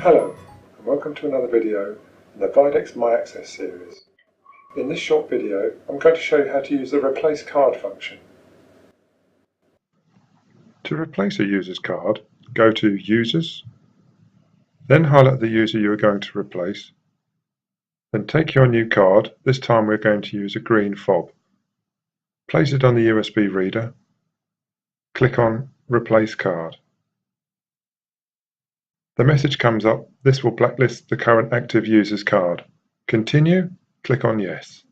Hello, and welcome to another video in the Videx MiAccess series. In this short video, I'm going to show you how to use the Replace Card function. To replace a user's card, go to Users, then highlight the user you are going to replace, then take your new card. This time we're going to use a green fob. Place it on the USB reader, click on Replace Card. The message comes up. This will blacklist the current active user's card. Continue, click on Yes.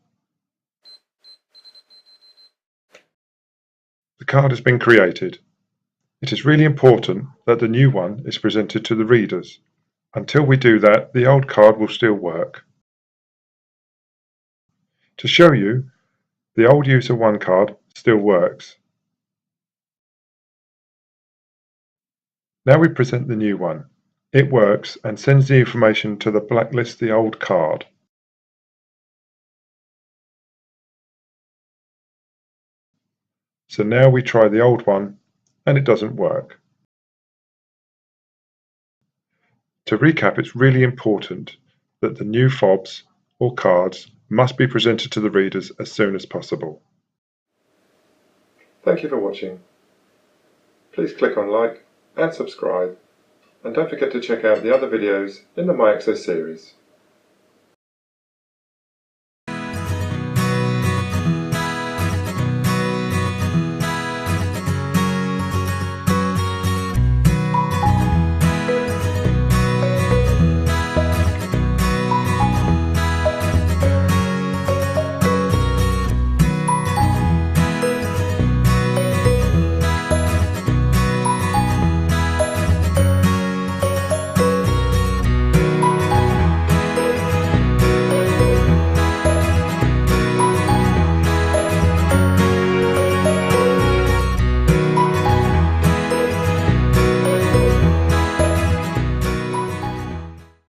The card has been created. It is really important that the new one is presented to the readers. Until we do that, the old card will still work. To show you, the old user 1 card still works. Now we present the new one. It works and sends the information to blacklist the old card. So now we try the old one and it doesn't work. To recap, it's really important that the new fobs or cards must be presented to the readers as soon as possible. Thank you for watching. Please click on like and subscribe, and don't forget to check out the other videos in the MiAccess series.